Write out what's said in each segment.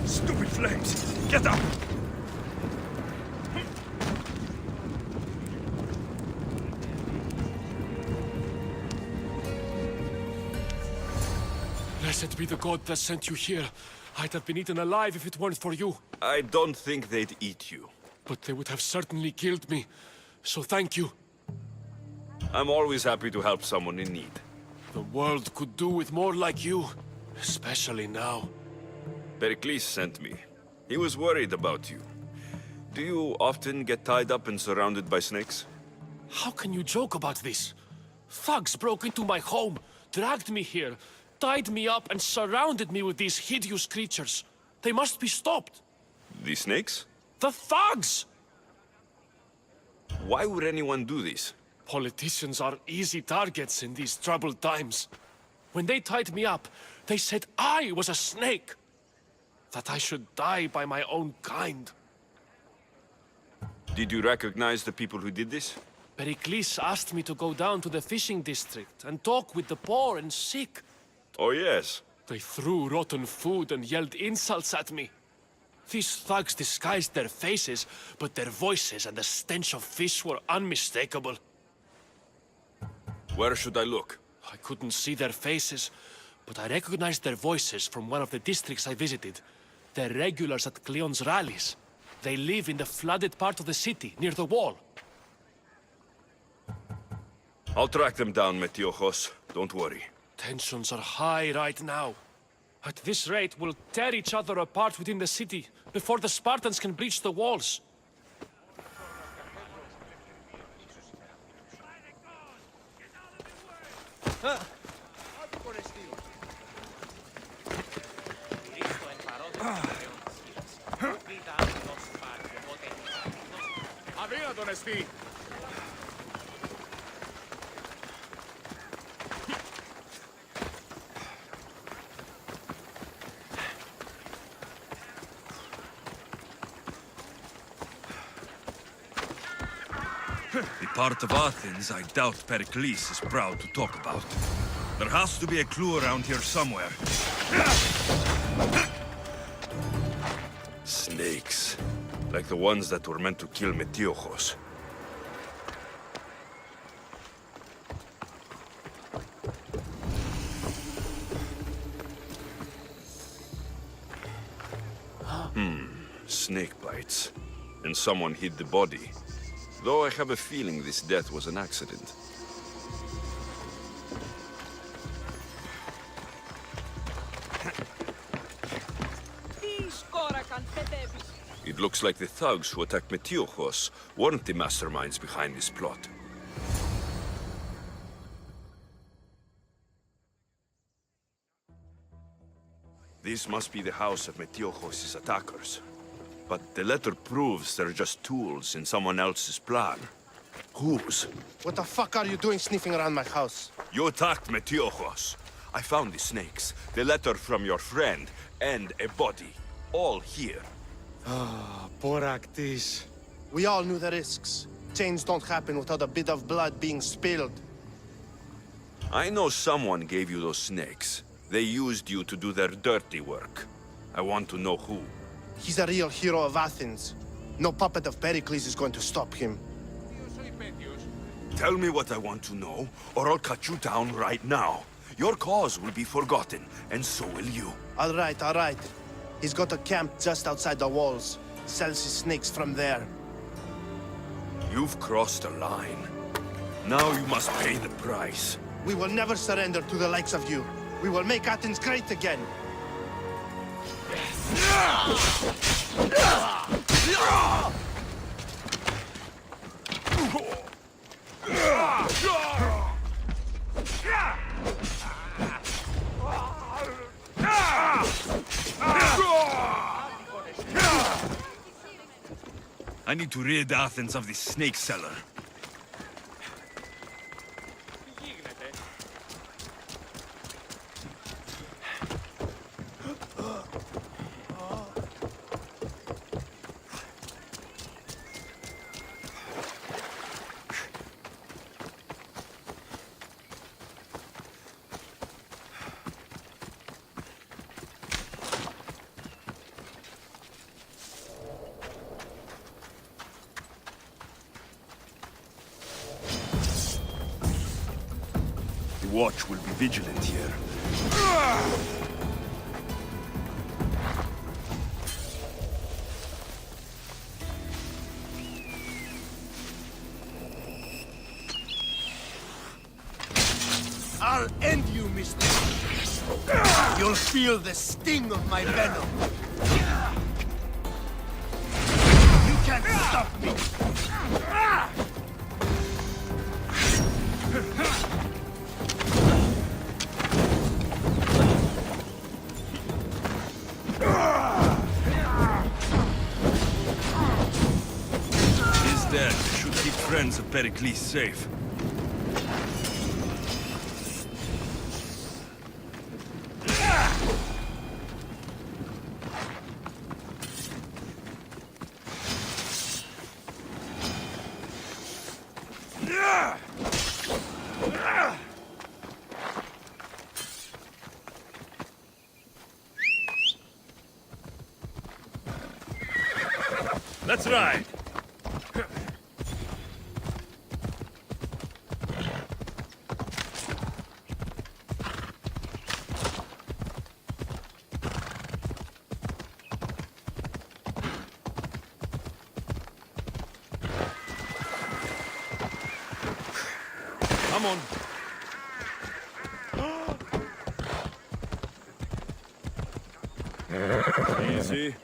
Stupid flames! Get up! Blessed be the god that sent you here. I'd have been eaten alive if it weren't for you. I don't think they'd eat you. But they would have certainly killed me. So thank you. I'm always happy to help someone in need. The world could do with more like you. Especially now. Pericles sent me. He was worried about you. Do you often get tied up and surrounded by snakes? How can you joke about this? Thugs broke into my home, dragged me here, tied me up and surrounded me with these hideous creatures. They must be stopped. The snakes? The thugs! Why would anyone do this? Politicians are easy targets in these troubled times. When they tied me up, they said I was a snake. That I should die by my own kind. Did you recognize the people who did this? Pericles asked me to go down to the fishing district and talk with the poor and sick. Oh yes. They threw rotten food and yelled insults at me. These thugs disguised their faces, but their voices and the stench of fish were unmistakable. Where should I look? I couldn't see their faces, but I recognized their voices from one of the districts I visited. They're regulars at Cleon's rallies. They live in the flooded part of the city, near the wall. I'll track them down, Metiojos. Don't worry. Tensions are high right now. At this rate, we'll tear each other apart within the city before the Spartans can breach the walls. The part of Athens I doubt Pericles is proud to talk about. There has to be a clue around here somewhere. Snakes. Like the ones that were meant to kill Metiojos. Snake bites. And someone hid the body. Though I have a feeling this death was an accident. It looks like the thugs who attacked Metiojos weren't the masterminds behind this plot. This must be the house of Metiojos' attackers. But the letter proves they're just tools in someone else's plan. Whose? What the fuck are you doing sniffing around my house? You attacked Metiojos. I found the snakes, the letter from your friend, and a body. All here. Poraktis. We all knew the risks. Change don't happen without a bit of blood being spilled. I know someone gave you those snakes. They used you to do their dirty work. I want to know who. He's a real hero of Athens. No puppet of Pericles is going to stop him. Tell me what I want to know, or I'll cut you down right now. Your cause will be forgotten, and so will you. All right, all right. He's got a camp just outside the walls. Sells his snakes from there. You've crossed a line. Now you must pay the price. We will never surrender to the likes of you. We will make Athens great again. I need to rid Athens of this snake seller. watch will be vigilant here. I'll end you, mister. You'll feel the sting of my venom. You can't stop me. He's dead. Should keep friends of Pericles safe. Let's ride! Come on. Easy.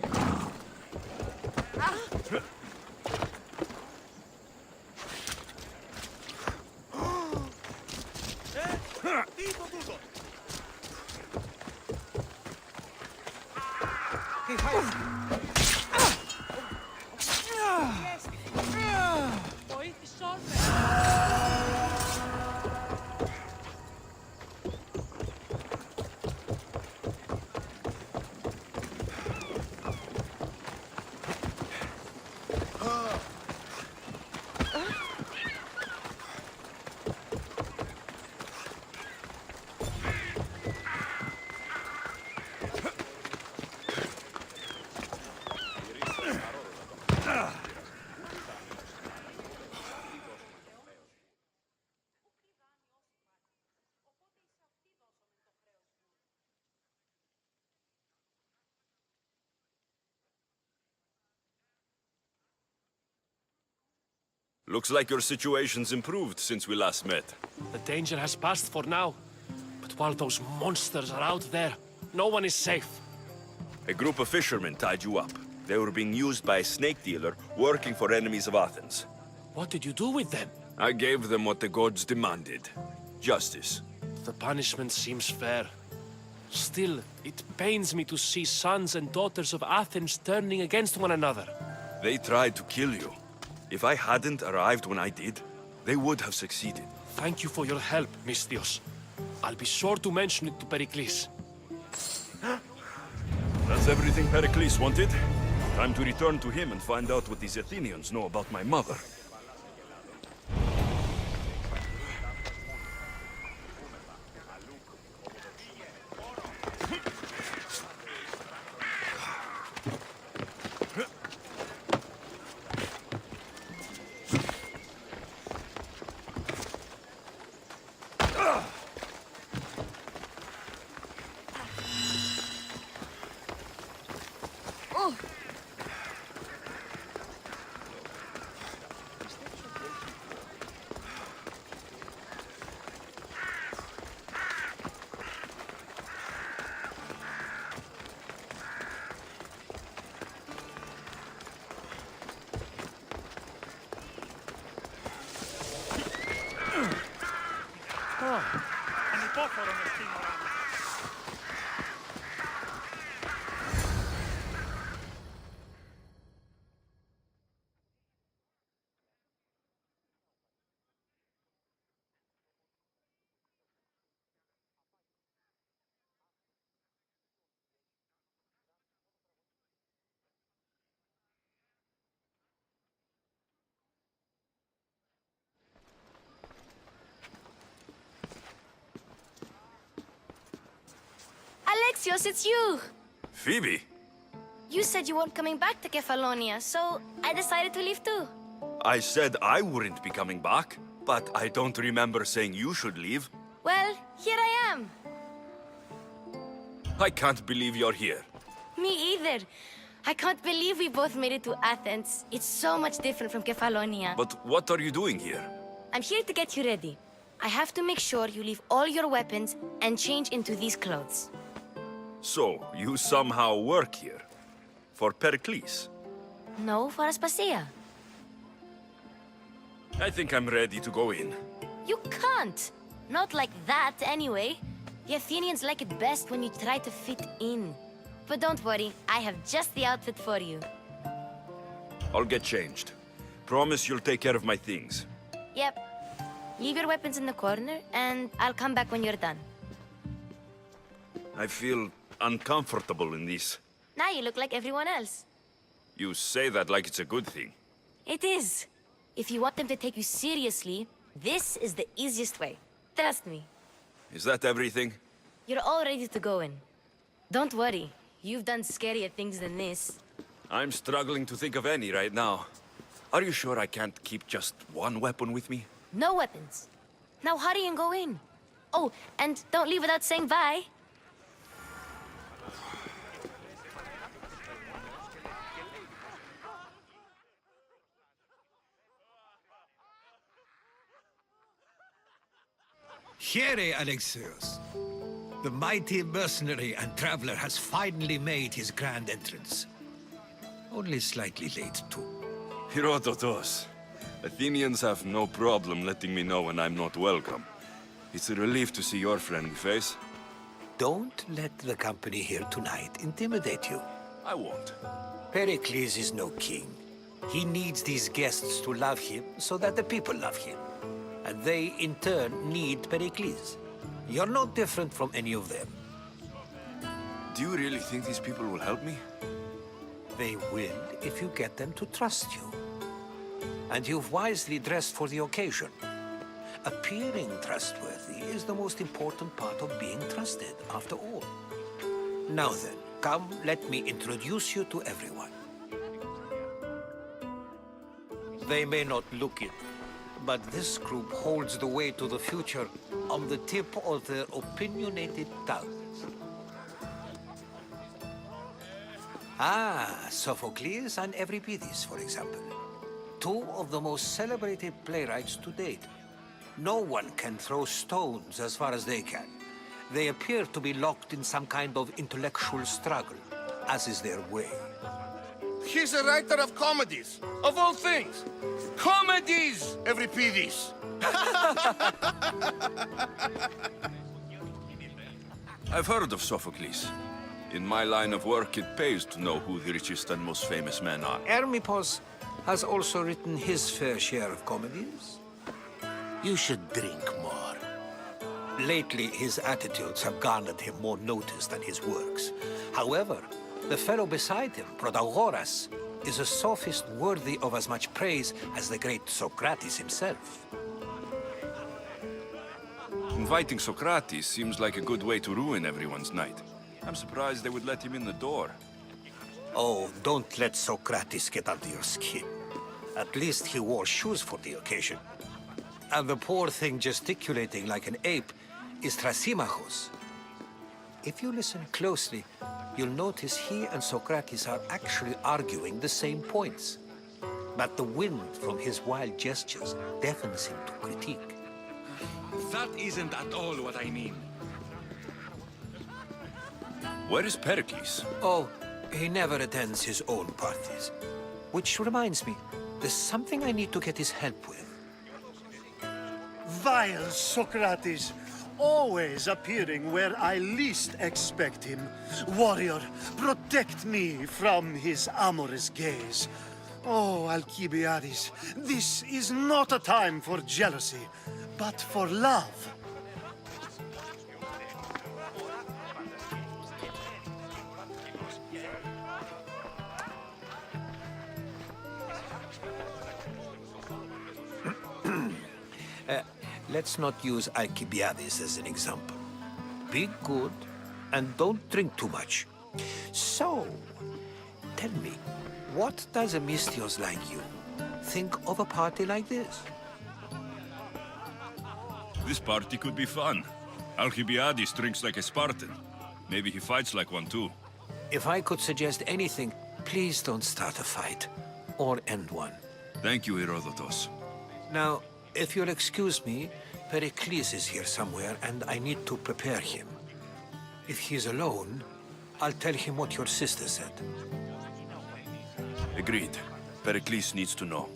Looks like your situation's improved since we last met. The danger has passed for now. But while those monsters are out there, no one is safe. A group of fishermen tied you up. They were being used by a snake dealer working for enemies of Athens. What did you do with them? I gave them what the gods demanded. Justice. The punishment seems fair. Still, it pains me to see sons and daughters of Athens turning against one another. They tried to kill you. If I hadn't arrived when I did, they would have succeeded. Thank you for your help, Misthios. I'll be sure to mention it to Pericles. That's everything Pericles wanted. Time to return to him and find out what these Athenians know about my mother. Alexios, it's you! Phoebe? You said you weren't coming back to Kefalonia, so I decided to leave too. I said I wouldn't be coming back, but I don't remember saying you should leave. Well, Here I am. I can't believe you're here. Me either. I can't believe we both made it to Athens. It's so much different from Kefalonia. But what are you doing here? I'm here to get you ready. I have to make sure you leave all your weapons and change into these clothes. So, you somehow work here? For Pericles? No, for Aspasia. I think I'm ready to go in. You can't. Not like that, anyway. The Athenians like it best when you try to fit in. But don't worry, I have just the outfit for you. I'll get changed. Promise you'll take care of my things. Yep. Leave your weapons in the corner, and I'll come back when you're done. I feel uncomfortable in this. Now you look like everyone else. You say that like it's a good thing. It is. If you want them to take you seriously, this is the easiest way. Trust me. Is that everything? You're all ready to go in. Don't worry. You've done scarier things than this. I'm struggling to think of any right now. Are you sure I can't keep just one weapon with me? No weapons. Now hurry and go in. Oh, and don't leave without saying bye. Here, Alexios. The mighty mercenary and traveler has finally made his grand entrance. Only slightly late, too. Herodotos. Athenians have no problem letting me know when I'm not welcome. It's a relief to see your friendly face. Don't let the company here tonight intimidate you. I won't. Pericles is no king. He needs these guests to love him so that the people love him. And they, in turn, need Pericles. You're no different from any of them. Do you really think these people will help me? They will if you get them to trust you. And you've wisely dressed for the occasion. Appearing trustworthy is the most important part of being trusted, after all. Now then, come, let me introduce you to everyone. They may not look it, but this group holds the way to the future on the tip of their opinionated tongues. Ah, Sophocles and Euripides, for example. Two of the most celebrated playwrights to date. No one can throw stones as far as they can. They appear to be locked in some kind of intellectual struggle, as is their way. He's a writer of comedies, of all things. Comedies, Euripides. I've heard of Sophocles. In my line of work, it pays to know who the richest and most famous men are. Hermippos has also written his fair share of comedies. You should drink more. Lately, his attitudes have garnered him more notice than his works. However, the fellow beside him, Protagoras, is a sophist worthy of as much praise as the great Socrates himself. Inviting Socrates seems like a good way to ruin everyone's night. I'm surprised they would let him in the door. Oh, don't let Socrates get under your skin. At least he wore shoes for the occasion. And the poor thing gesticulating like an ape is Thrasymachos. If you listen closely, you'll notice he and Socrates are actually arguing the same points. But the wind from his wild gestures deafens him to critique. That isn't at all what I mean. Where is Pericles? Oh, he never attends his own parties. Which reminds me, there's something I need to get his help with. Vile Socrates, always appearing where I least expect him. Warrior, protect me from his amorous gaze. Oh, Alcibiades, this is not a time for jealousy, but for love. Let's not use Alcibiades as an example. Be good and don't drink too much. So, tell me, what does a Mystios like you think of a party like this? This party could be fun. Alcibiades drinks like a Spartan. Maybe he fights like one too. If I could suggest anything, please don't start a fight. Or end one. Thank you, Herodotus. Now, if you'll excuse me, Pericles is here somewhere, and I need to prepare him. If he's alone, I'll tell him what your sister said. Agreed. Pericles needs to know.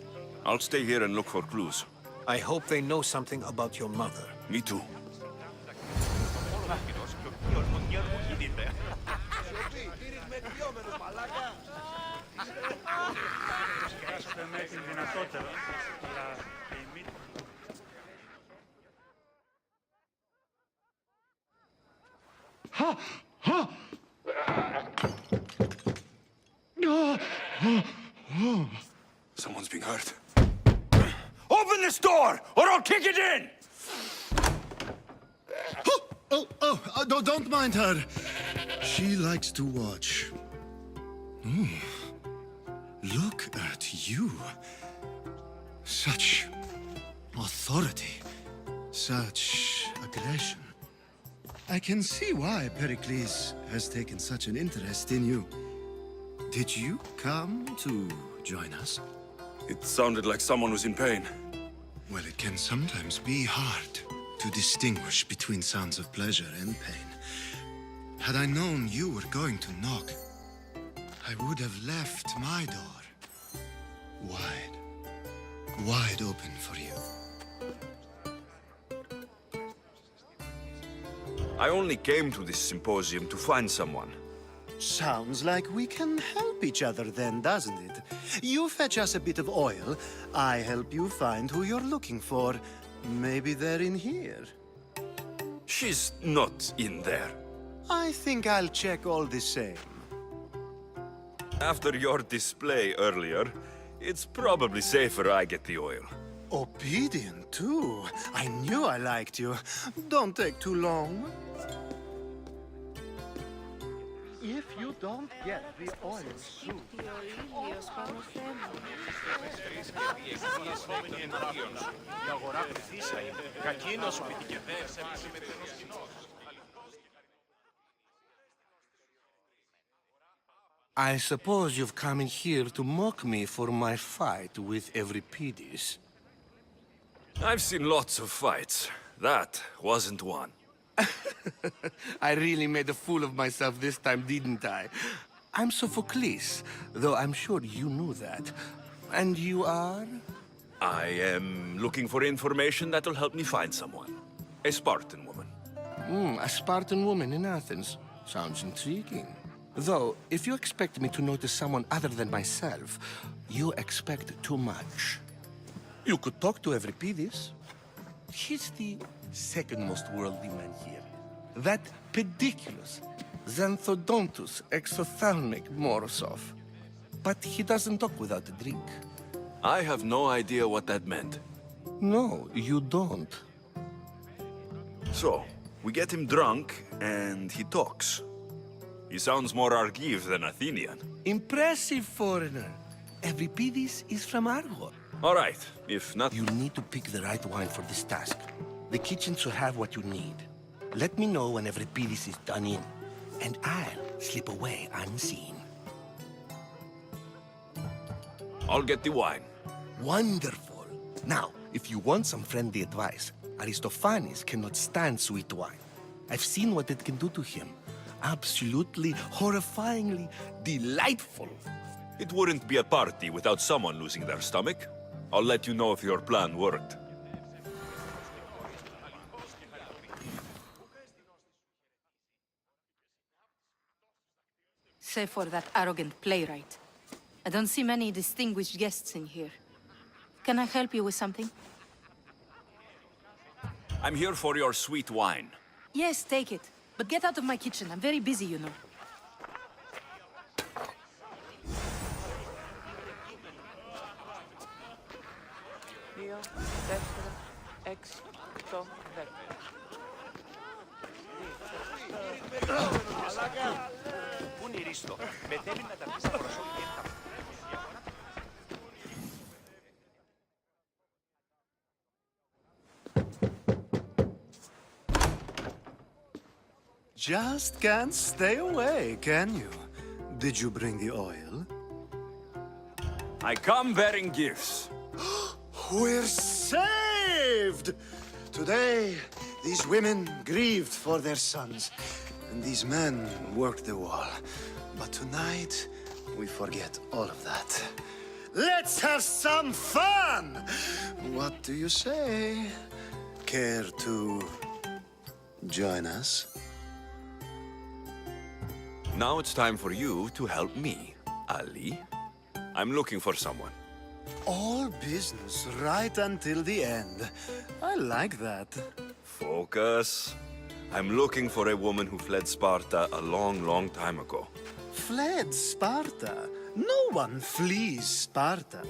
I'll stay here and look for clues. I hope they know something about your mother. Me too. Someone's being hurt. Open this door, or I'll kick it in! Don't mind her. She likes to watch. Look at you. Such authority. Such aggression. I can see why Pericles has taken such an interest in you. Did you come to join us? It sounded like someone was in pain. Well, it can sometimes be hard to distinguish between sounds of pleasure and pain. Had I known you were going to knock, I would have left my door wide open for you. I only came to this symposium to find someone. Sounds like we can help each other then, doesn't it? You fetch us a bit of oil, I help you find who you're looking for. Maybe they're in here. She's not in there. I think I'll check all the same. After your display earlier, it's probably safer I get the oil. Obedient, too. I knew I liked you. Don't take too long. If you don't get the oil soon... I suppose you've come in here to mock me for my fight with Euripides. I've seen lots of fights. That wasn't one. I really made a fool of myself this time, didn't I? I'm Sophocles, though I'm sure you knew that. And you are? I am looking for information that'll help me find someone. A Spartan woman. A Spartan woman in Athens. Sounds intriguing. Though, if you expect me to notice someone other than myself, you expect too much. You could talk to Euripides. He's the second most worldly man here. That pediculous, xanthodontus, exophthalmic Morosov. But he doesn't talk without a drink. I have no idea what that meant. No, you don't. So, we get him drunk, and he talks. He sounds more Argive than Athenian. Impressive, foreigner. Euripides is from Argos. All right, if not... You need to pick the right wine for this task. The kitchen should have what you need. Let me know when Euripides is done in, and I'll slip away unseen. I'll get the wine. Wonderful. Now, if you want some friendly advice, Aristophanes cannot stand sweet wine. I've seen what it can do to him. Absolutely, horrifyingly delightful. It wouldn't be a party without someone losing their stomach. I'll let you know if your plan worked. Save for that arrogant playwright. I don't see many distinguished guests in here. Can I help you with something? I'm here for your sweet wine. Yes, take it. But get out of my kitchen. I'm very busy, you know. just can't stay away, can you? Did you bring the oil? I come bearing gifts. We're saved! Today, these women grieved for their sons, and these men worked the wall. But tonight, we forget all of that. Let's have some fun! What do you say? Care to join us? Now it's time for you to help me, Ali. I'm looking for someone. All business right until the end. I like that. Focus. I'm looking for a woman who fled Sparta a long, long time ago. Fled Sparta? No one flees Sparta.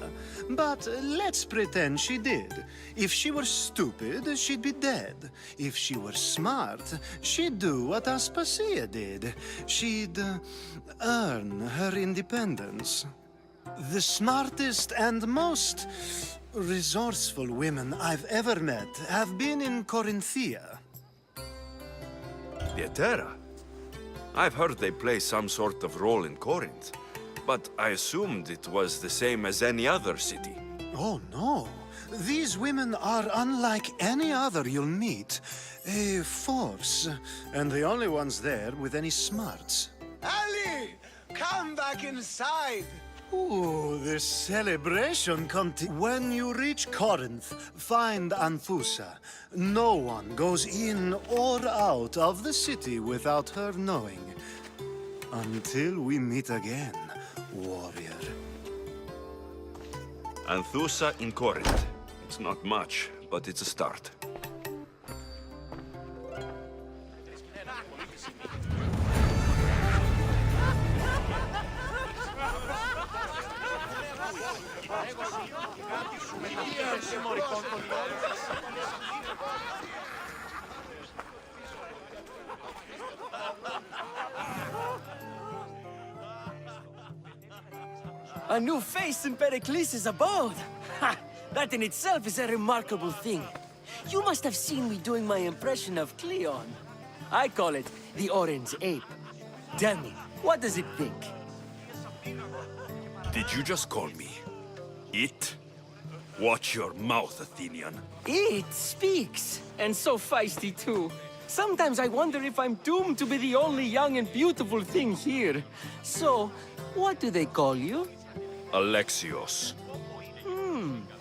But let's pretend she did. If she were stupid, she'd be dead. If she were smart, she'd do what Aspasia did. She'd earn her independence. The smartest and most resourceful women I've ever met have been in Corinthia. Pieterra? I've heard they play some sort of role in Corinth, but I assumed it was the same as any other city. Oh, no. These women are unlike any other you'll meet. A force, and the only ones there with any smarts. Ali! Come back inside! Ooh, the celebration When you reach Corinth, find Anthusa. No one goes in or out of the city without her knowing. Until we meet again, warrior. Anthusa in Corinth. It's not much, but it's a start. A new face in Pericles' abode! Ha! That in itself is a remarkable thing. You must have seen me doing my impression of Cleon. I call it the Orange Ape. Tell me, what does it think? Did you just call me it? Watch your mouth, Athenian. It speaks, and so feisty too. Sometimes I wonder if I'm doomed to be the only young and beautiful thing here. So, what do they call you? Alexios.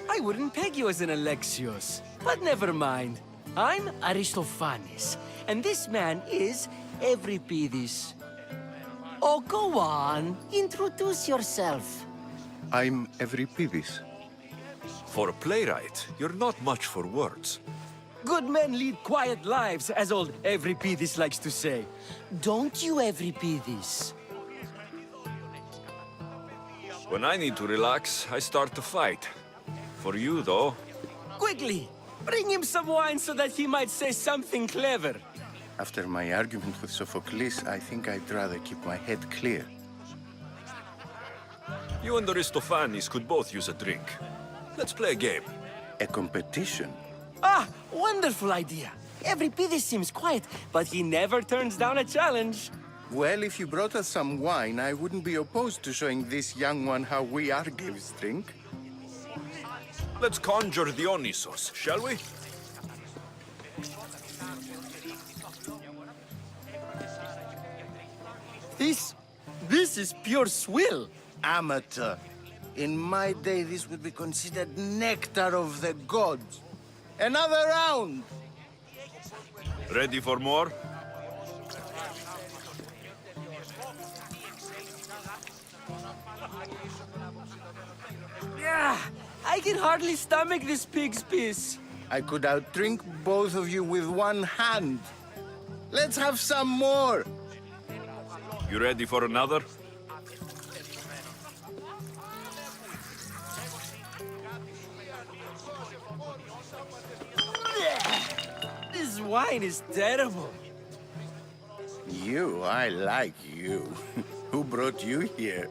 I wouldn't peg you as an Alexios. But never mind. I'm Aristophanes, and this man is Euripides. Oh, go on. Introduce yourself. I'm Euripides. For a playwright, you're not much for words. Good men lead quiet lives, as old Euripides likes to say. Don't you, Euripides? When I need to relax, I start to fight. For you, though, Quickly! Bring him some wine so that he might say something clever. After my argument with Sophocles, I think I'd rather keep my head clear. you and Aristophanes could both use a drink. Let's play a game. A competition? Ah, wonderful idea. Euripides seems quiet, but he never turns down a challenge. Well, if you brought us some wine, I wouldn't be opposed to showing this young one how we Argives drink. Let's conjure Dionysos, shall we? This is pure swill. Amateur. In my day, this would be considered nectar of the gods. Another round! Ready for more? Yeah, I can hardly stomach this pig's piss. I could outdrink both of you with one hand. Let's have some more! You ready for another? This wine is terrible. You, I like you. Who brought you here?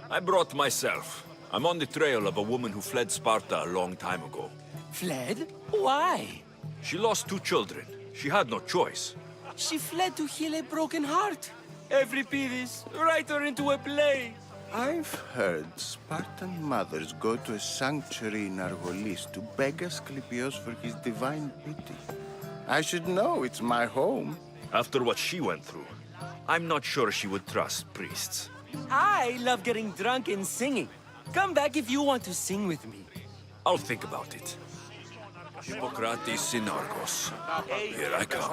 I brought myself. I'm on the trail of a woman who fled Sparta a long time ago. Fled? Why? She lost 2 children. She had no choice. She fled to heal a broken heart. Euripides, write her into a play. I've heard Spartan mothers go to a sanctuary in Argolis to beg Asclepios for his divine pity. I should know, it's my home. After what she went through, I'm not sure she would trust priests. I love getting drunk and singing. Come back if you want to sing with me. I'll think about it. Hippocrates in Argos. Here I come.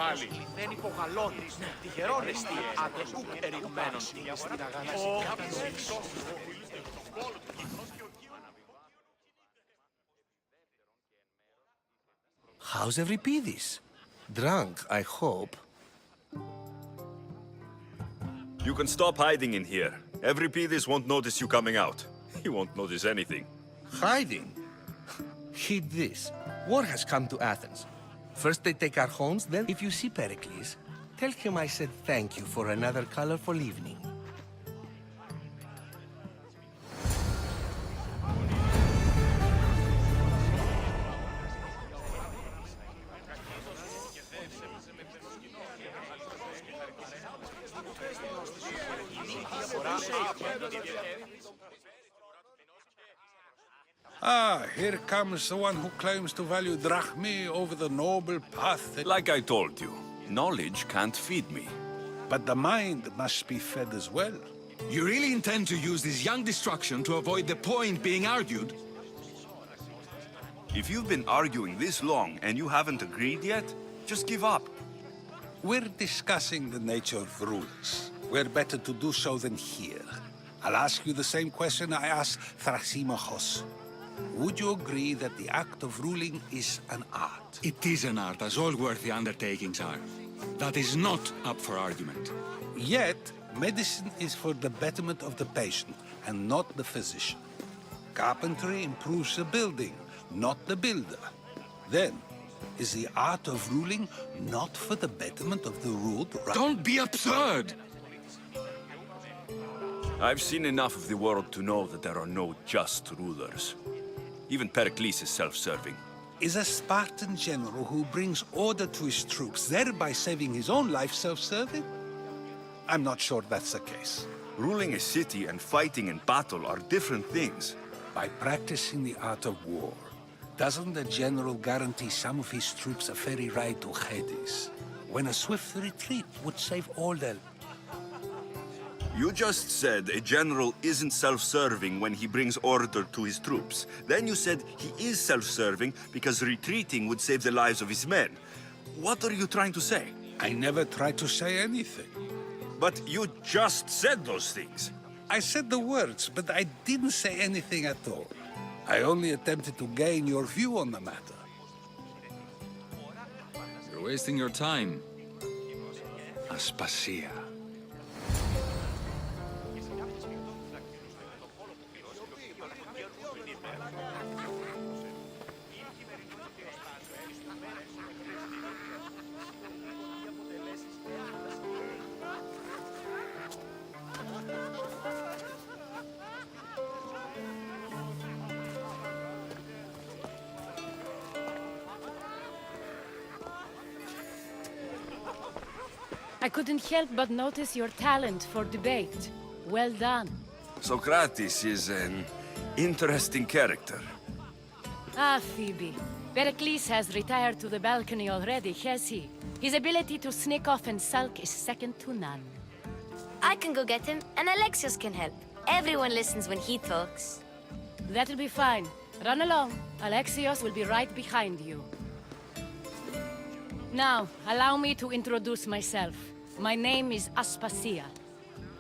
How's Euripides? Drunk, I hope. You can stop hiding in here. Euripides won't notice you coming out. He won't notice anything. Hiding? Heed this. War has come to Athens. First they take our homes, then if you see Pericles, tell him I said thank you for another colorful evening. Ah, here comes the one who claims to value drachmae over the noble path that... Like I told you, knowledge can't feed me. But the mind must be fed as well. You really intend to use this young destruction to avoid the point being argued? If you've been arguing this long and you haven't agreed yet, just give up. We're discussing the nature of rules. We're better to do so than here. I'll ask you the same question I asked Thrasymachos. Would you agree that the act of ruling is an art? It is an art, as all worthy undertakings are. That is not up for argument. Yet, medicine is for the betterment of the patient and not the physician. Carpentry improves the building, not the builder. Then, is the art of ruling not for the betterment of the ruled? Don't be absurd! I've seen enough of the world to know that there are no just rulers. Even Pericles is self-serving. Is a Spartan general who brings order to his troops, thereby saving his own life, self-serving? I'm not sure that's the case. Ruling a city and fighting in battle are different things. By practicing the art of war, doesn't the general guarantee some of his troops a ferry ride to Hades, when a swift retreat would save all their... You just said a general isn't self-serving when he brings order to his troops. Then you said he is self-serving because retreating would save the lives of his men. What are you trying to say? I never tried to say anything. But you just said those things. I said the words, but I didn't say anything at all. I only attempted to gain your view on the matter. You're wasting your time. Aspasia. I couldn't help but notice your talent for debate. Well done. Socrates is an interesting character. Ah, Phoebe. Pericles has retired to the balcony already, has he? His ability to sneak off and sulk is second to none. I can go get him, and Alexios can help. Everyone listens when he talks. That'll be fine. Run along. Alexios will be right behind you. Now, allow me to introduce myself. My name is Aspasia.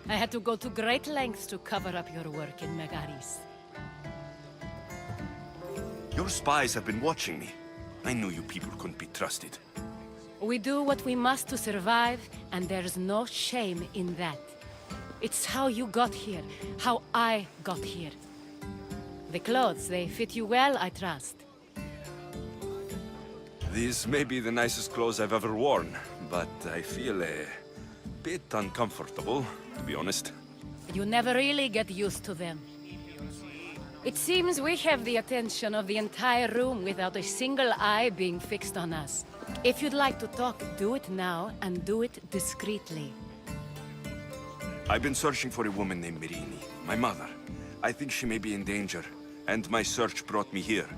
I had to go to great lengths to cover up your work in Megaris. Your spies have been watching me. I knew you people couldn't be trusted. We do what we must to survive, and there's no shame in that. It's how you got here, how I got here. The clothes, they fit you well, I trust. These may be the nicest clothes I've ever worn, but I feel a bit uncomfortable, to be honest. You never really get used to them. It seems we have the attention of the entire room without a single eye being fixed on us. If you'd like to talk, do it now, and do it discreetly. I've been searching for a woman named Mirini, my mother. I think she may be in danger, and my search brought me here.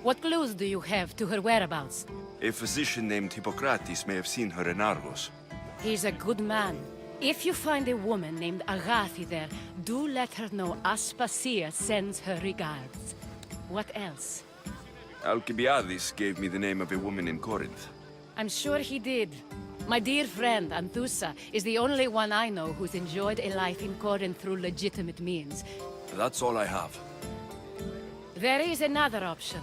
What clues do you have to her whereabouts? A physician named Hippocrates may have seen her in Argos. He's a good man. If you find a woman named Agathi there, do let her know Aspasia sends her regards. What else? Alcibiades gave me the name of a woman in Corinth. I'm sure he did. My dear friend, Anthusa, is the only one I know who's enjoyed a life in Corinth through legitimate means. That's all I have. There is another option.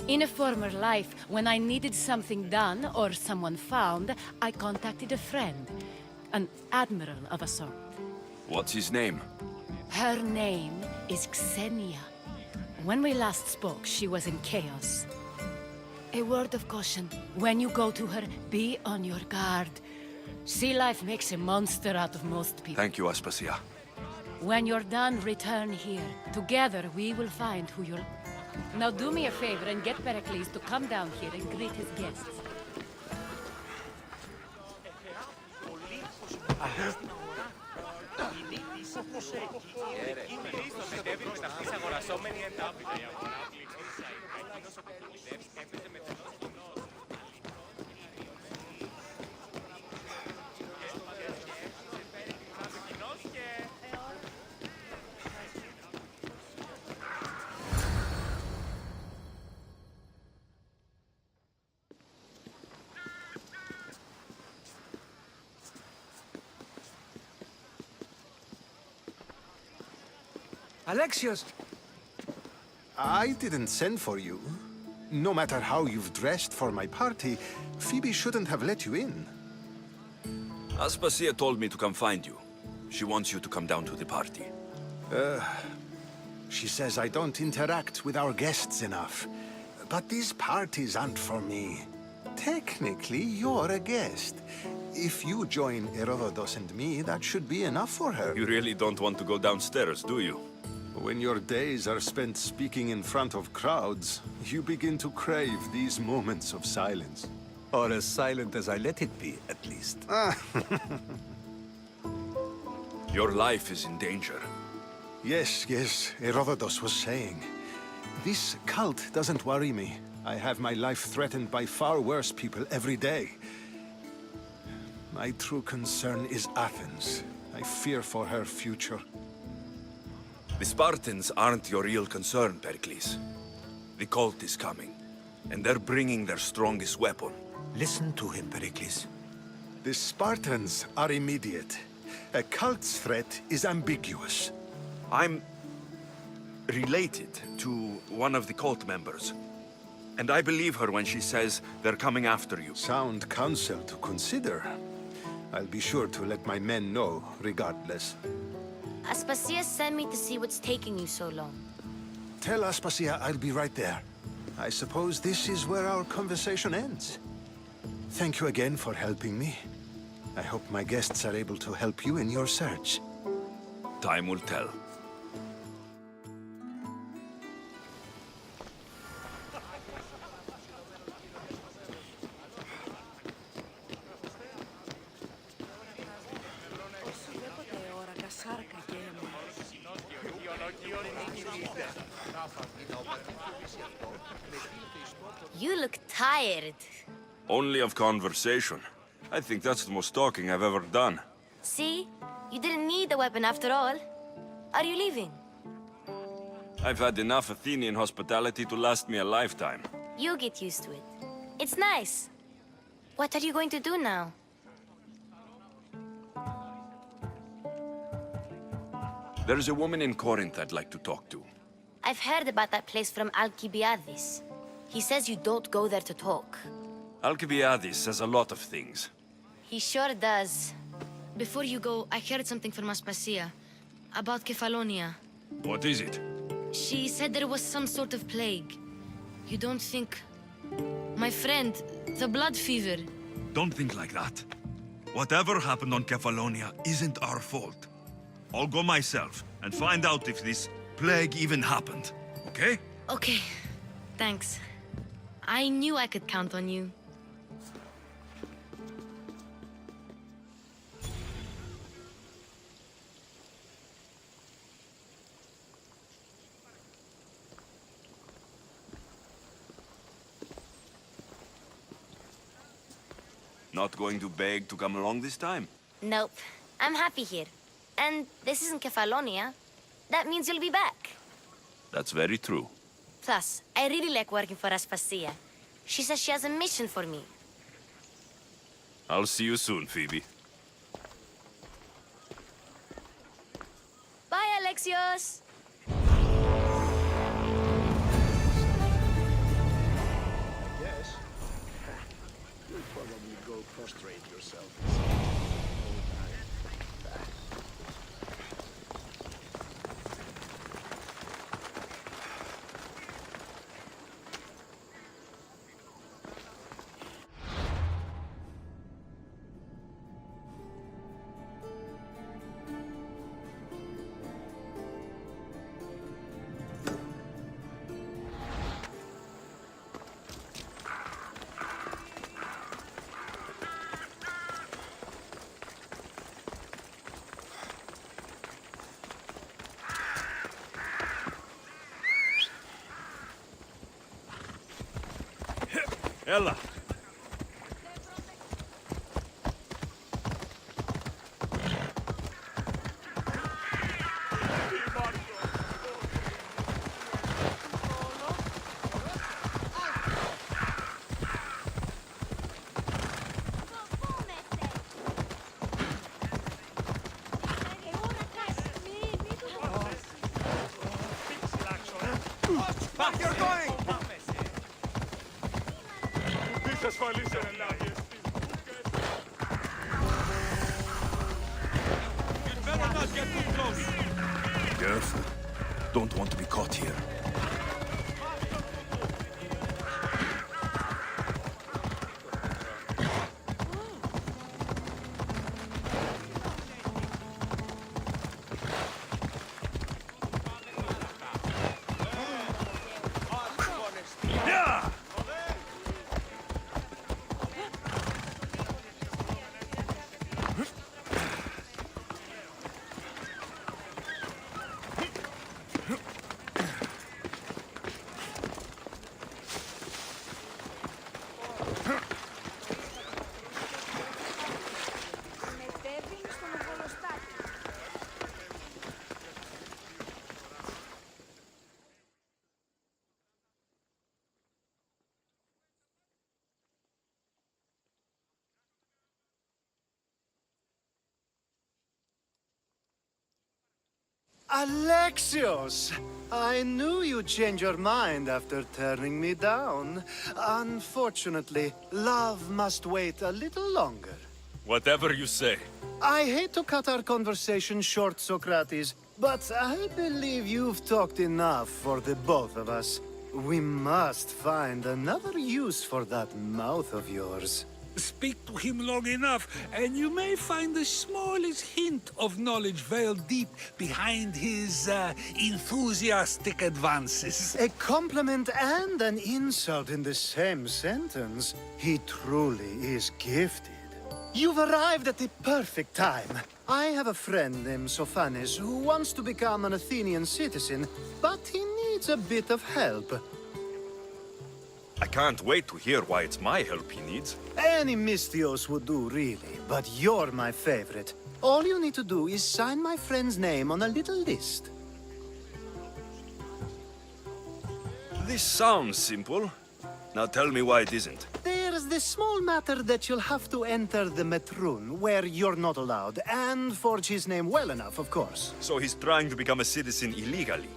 In a former life, when I needed something done or someone found, I contacted a friend. An admiral of a sort. What's his name? Her name is Xenia. When we last spoke, she was in chaos. A word of caution. When you go to her, be on your guard. Sea life makes a monster out of most people. Thank you, Aspasia. When you're done, return here. Together, we will find who you're... Now do me a favor and get Pericles to come down here and greet his guests. Alexios! I didn't send for you. No matter how you've dressed for my party, Phoebe shouldn't have let you in. Aspasia told me to come find you. She wants you to come down to the party. She says I don't interact with our guests enough. But these parties aren't for me. Technically, you're a guest. If you join Herodotus and me, that should be enough for her. You really don't want to go downstairs, do you? When your days are spent speaking in front of crowds, you begin to crave these moments of silence. Or as silent as I let it be, at least. Your life is in danger. Yes, Herodotus was saying. This cult doesn't worry me. I have my life threatened by far worse people every day. My true concern is Athens. I fear for her future. The Spartans aren't your real concern, Pericles. The cult is coming, and they're bringing their strongest weapon. Listen to him, Pericles. The Spartans are immediate. A cult's threat is ambiguous. I'm related to one of the cult members. And I believe her when she says they're coming after you. Sound counsel to consider. I'll be sure to let my men know, regardless. Aspasia sent me to see what's taking you so long. Tell Aspasia I'll be right there. I suppose this is where our conversation ends. Thank you again for helping me. I hope my guests are able to help you in your search. Time will tell. You look tired. Only of conversation. I think that's the most talking I've ever done. See? You didn't need the weapon after all. Are you leaving? I've had enough Athenian hospitality to last me a lifetime. You get used to it. It's nice. What are you going to do now? There's a woman in Corinth I'd like to talk to. I've heard about that place from Alcibiades. He says you don't go there to talk. Alcibiades says a lot of things. He sure does. Before you go, I heard something from Aspasia about Kefalonia. What is it? She said there was some sort of plague. You don't think... My friend, the blood fever. Don't think like that. Whatever happened on Kefalonia isn't our fault. I'll go myself and find out if this plague even happened, okay? Okay, thanks. I knew I could count on you. Not going to beg to come along this time? Nope. I'm happy here. And this isn't Kefalonia. That means you'll be back. That's very true. Plus, I really like working for Aspasia. She says she has a mission for me. I'll see you soon, Phoebe. Bye, Alexios! Yes. You'll probably go prostrate yourself. Ella! Back you're going! You'd better not get too close. Careful. Don't want to be caught here. Alexios! I knew you'd change your mind after turning me down. Unfortunately, love must wait a little longer. Whatever you say. I hate to cut our conversation short, Socrates, but I believe you've talked enough for the both of us. We must find another use for that mouth of yours. Speak to him long enough, and you may find the smallest hint of knowledge veiled deep behind his enthusiastic advances. A compliment and an insult in the same sentence. He truly is gifted. You've arrived at the perfect time. I have a friend named Sophanes who wants to become an Athenian citizen, but he needs a bit of help. I can't wait to hear why it's my help he needs. Any Mystios would do, really, but you're my favorite. All you need to do is sign my friend's name on a little list. This sounds simple. Now tell me why it isn't. There's the small matter that you'll have to enter the Metroon, where you're not allowed, and forge his name well enough, of course. So he's trying to become a citizen illegally.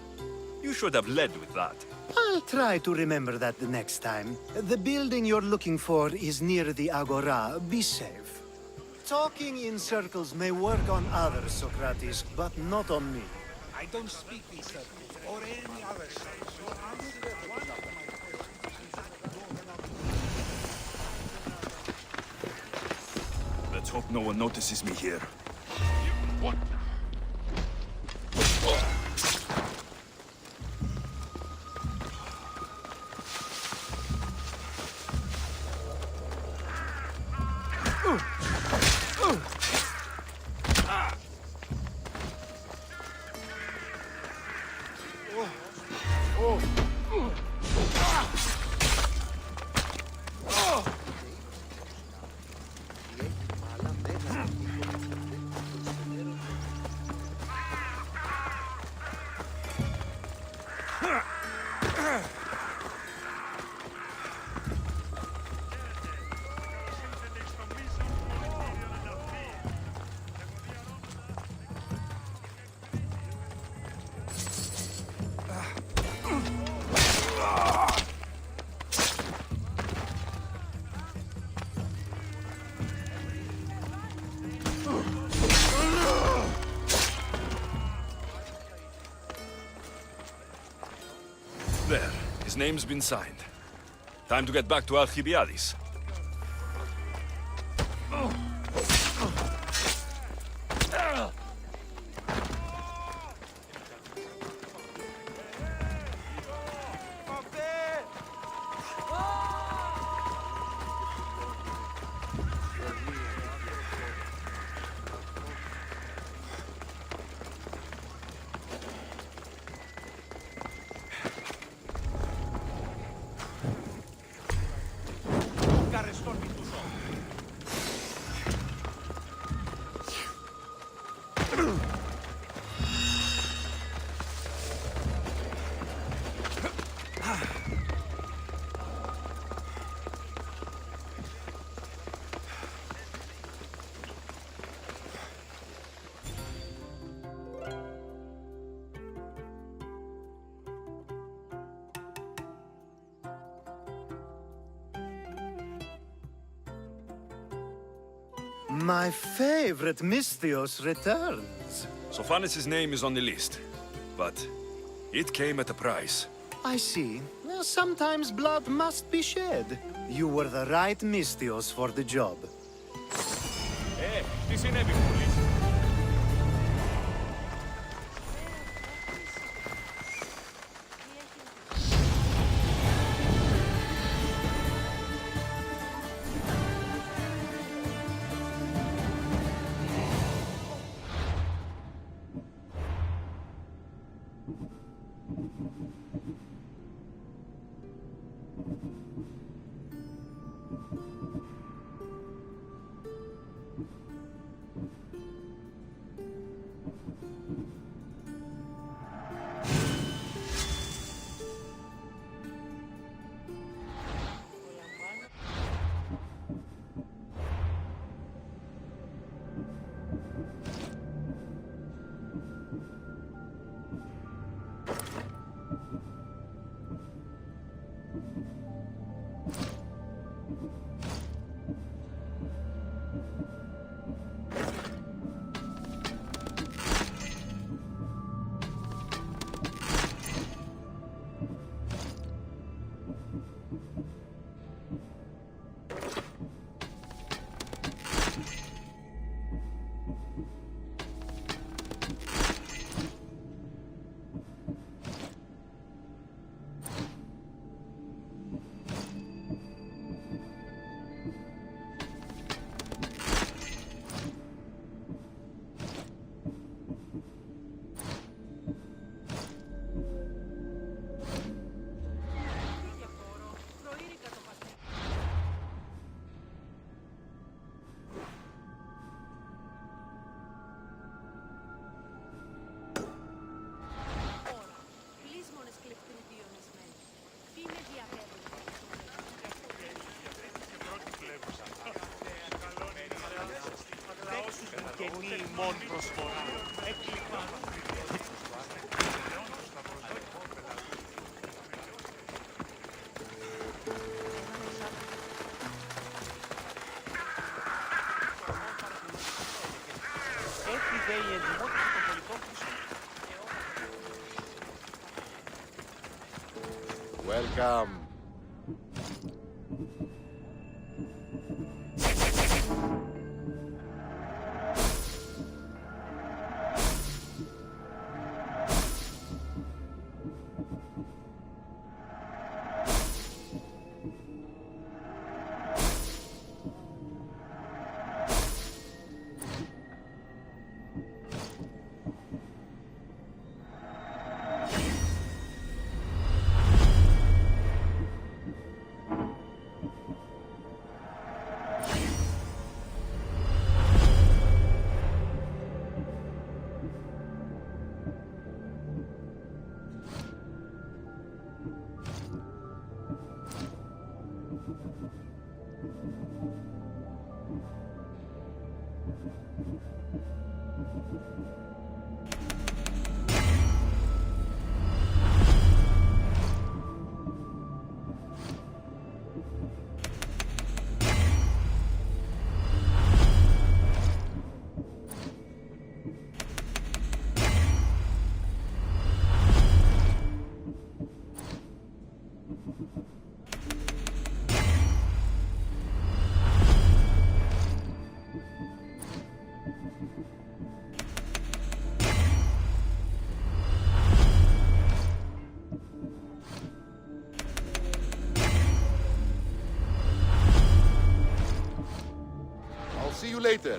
You should have led with that. I'll try to remember that the next time. The building you're looking for is near the Agora. Be safe. Talking in circles may work on others, Socrates, but not on me. I don't speak in circles or any other sense. Your answer at one of my Let's hope no one notices me here. What? His name's been signed. Time to get back to Alcibiades. My favorite Misthios returns. Sophanis' name is on the list, but it came at a price. I see. Well, sometimes blood must be shed. You were the right Misthios for the job. Τι συνέβη, Πούλης? Welcome. later.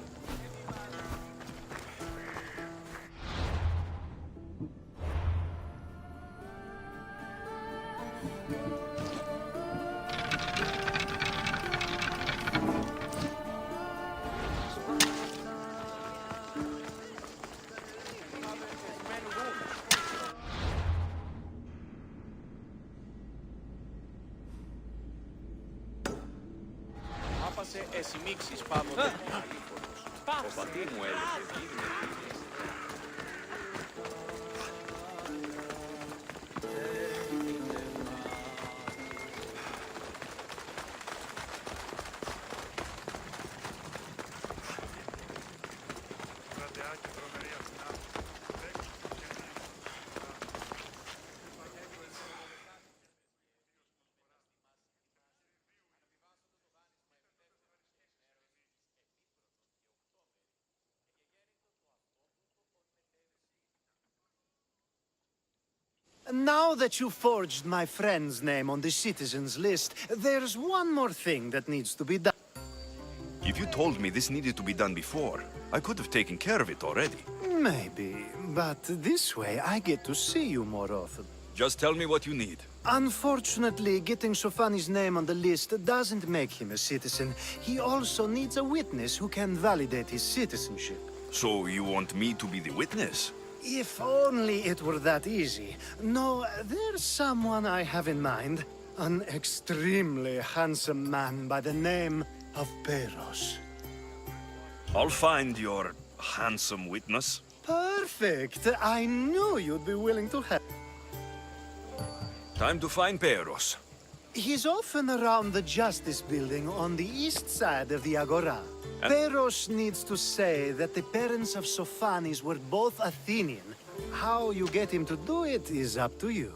Εσύ μίξεις πάνω το ο πατή μου έλεγε. Now that you forged my friend's name on the citizens list, there's one more thing that needs to be done. If you told me this needed to be done before, I could have taken care of it already. Maybe, but this way I get to see you more often. Just tell me what you need. Unfortunately, getting Sofani's name on the list doesn't make him a citizen. He also needs a witness who can validate his citizenship. So you want me to be the witness? If only it were that easy. No, there's someone I have in mind. An extremely handsome man by the name of Peros. I'll find your handsome witness. Perfect. I knew you'd be willing to help. Time to find Peros. He's often around the Justice Building on the east side of the Agora. Peros needs to say that the parents of Sofanis were both Athenian. How you get him to do it is up to you.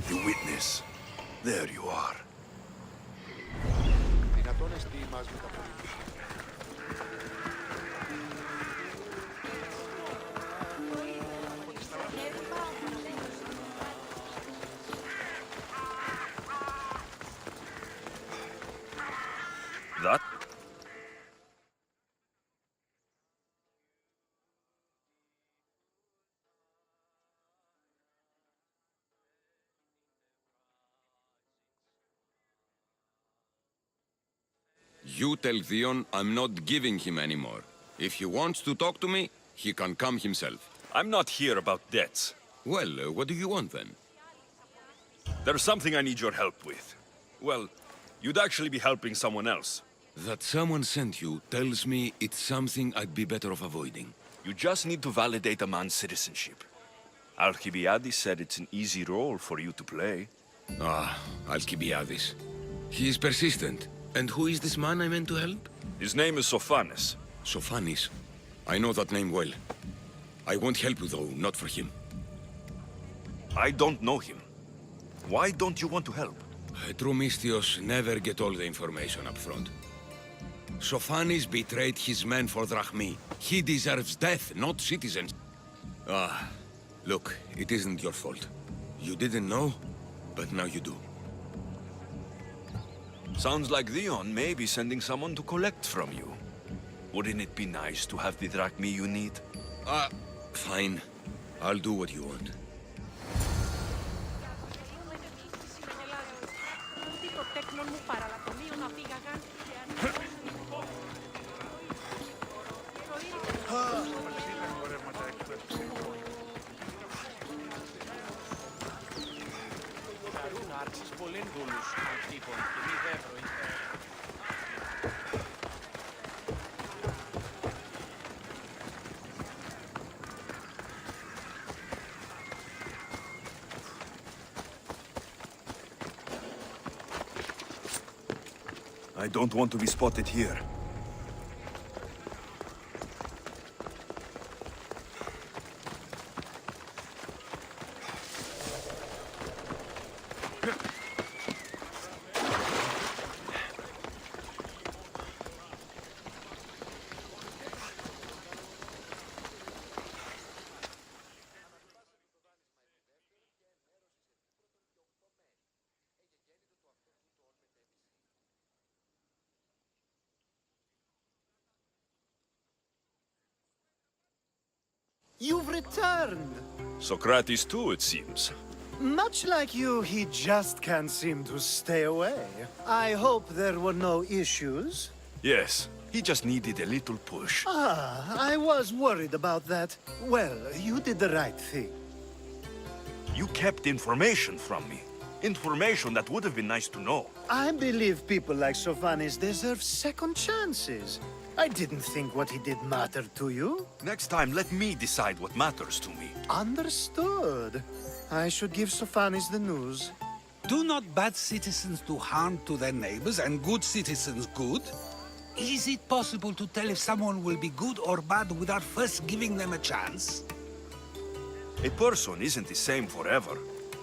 The witness. There you are. That? You tell Theon I'm not giving him anymore. If he wants to talk to me, he can come himself. I'm not here about debts. Well, what do you want then? There's something I need your help with. Well, you'd actually be helping someone else. That someone sent you tells me it's something I'd be better off avoiding. You just need to validate a man's citizenship. Alcibiades said it's an easy role for you to play. Ah, Alcibiades. He is persistent. And who is this man I meant to help? His name is Sophanis. Sophanis? I know that name well. I won't help you, though, not for him. I don't know him. Why don't you want to help? True Mystios never get all the information up front. Sophanis betrayed his men for Drachmi. He deserves death, not citizens. Ah, look, it isn't your fault. You didn't know, but now you do. Sounds like Theon may be sending someone to collect from you. Wouldn't it be nice to have the drachmi you need? Fine. I'll do what you want. I don't want to be spotted here. You've returned. Socrates too, it seems. Much like you, he just can't seem to stay away. I hope there were no issues. Yes, he just needed a little push. I was worried about that. Well, you did the right thing. You kept information from me. Information that would have been nice to know. I believe people like Sophanis deserve second chances. I didn't think what he did mattered to you. Next time, let me decide what matters to me. Understood. I should give Sophanis the news. Do not bad citizens do harm to their neighbors and good citizens good? Is it possible to tell if someone will be good or bad without first giving them a chance? A person isn't the same forever.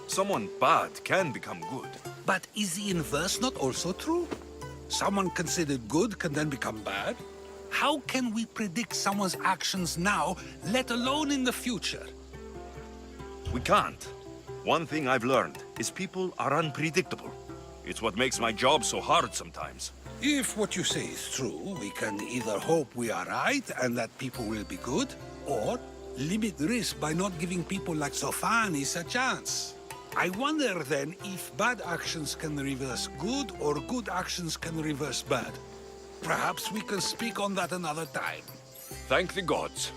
Someone bad can become good. But is the inverse not also true? Someone considered good can then become bad? How can we predict someone's actions now, let alone in the future? We can't. One thing I've learned is people are unpredictable. It's what makes my job so hard sometimes. If what you say is true, we can either hope we are right and that people will be good, or limit risk by not giving people like Sophanis a chance. I wonder then if bad actions can reverse good or good actions can reverse bad. Perhaps we can speak on that another time. Thank the gods.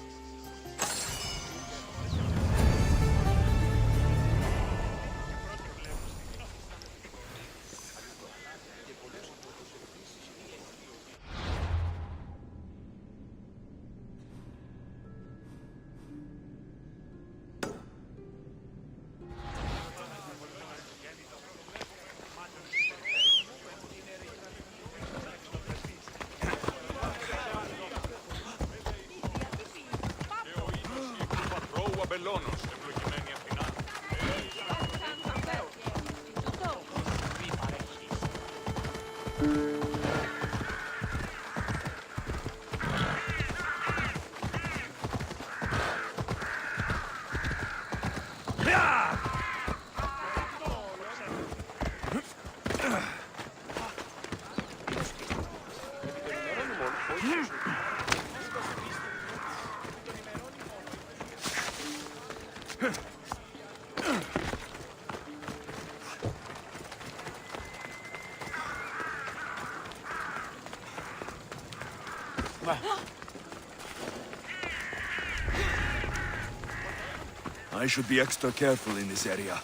I should be extra careful in this area.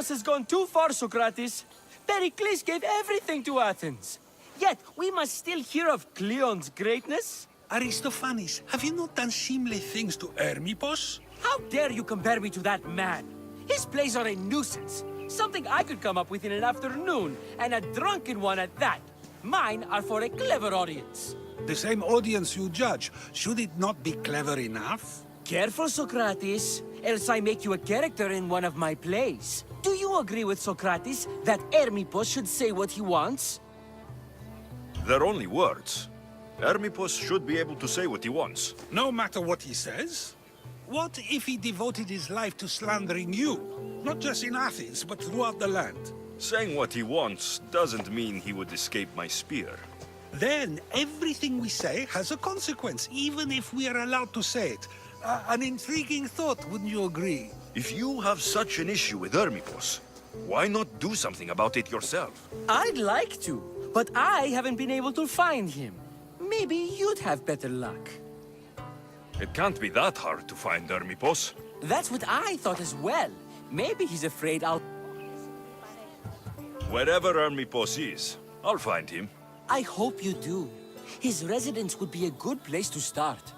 Has gone too far, Socrates. Pericles gave everything to Athens. Yet, we must still hear of Cleon's greatness. Aristophanes, have you not done seemly things to Hermippos? How dare you compare me to that man? His plays are a nuisance. Something I could come up with in an afternoon, and a drunken one at that. Mine are for a clever audience. The same audience you judge. Should it not be clever enough? Careful, Socrates, else I make you a character in one of my plays. Do you agree with Socrates that Hermippos should say what he wants? They're only words. Hermippos should be able to say what he wants. No matter what he says? What if he devoted his life to slandering you? Not just in Athens, but throughout the land. Saying what he wants doesn't mean he would escape my spear. Then everything we say has a consequence, even if we are allowed to say it. An intriguing thought, wouldn't you agree? If you have such an issue with Hermipos, why not do something about it yourself? I'd like to, but I haven't been able to find him. Maybe you'd have better luck. It can't be that hard to find Hermipos. That's what I thought as well. Maybe he's afraid I'll... Wherever Hermipos is, I'll find him. I hope you do. His residence would be a good place to start.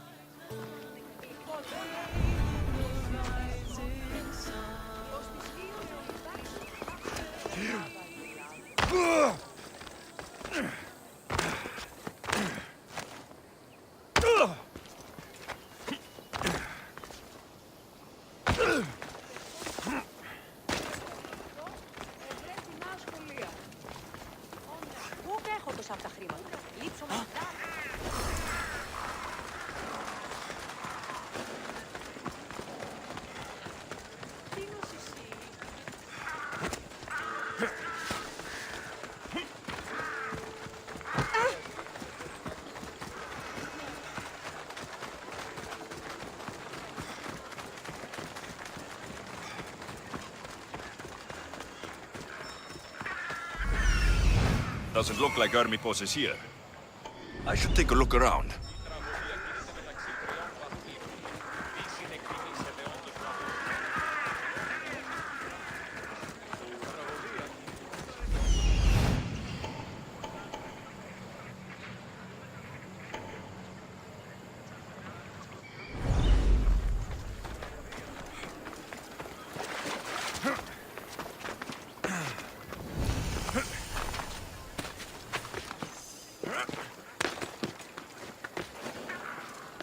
Doesn't look like Hermipos is here. I should take a look around.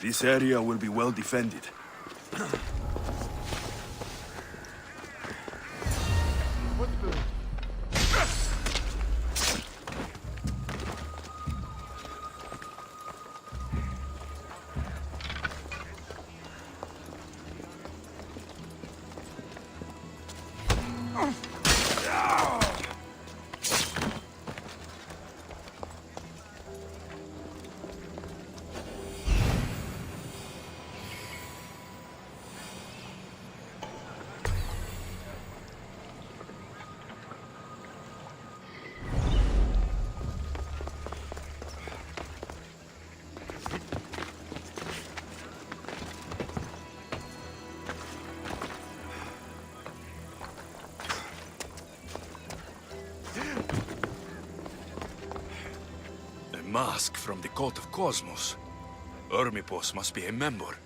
This area will be well defended. A mask from the Cult of Cosmos. Hermipos must be a member.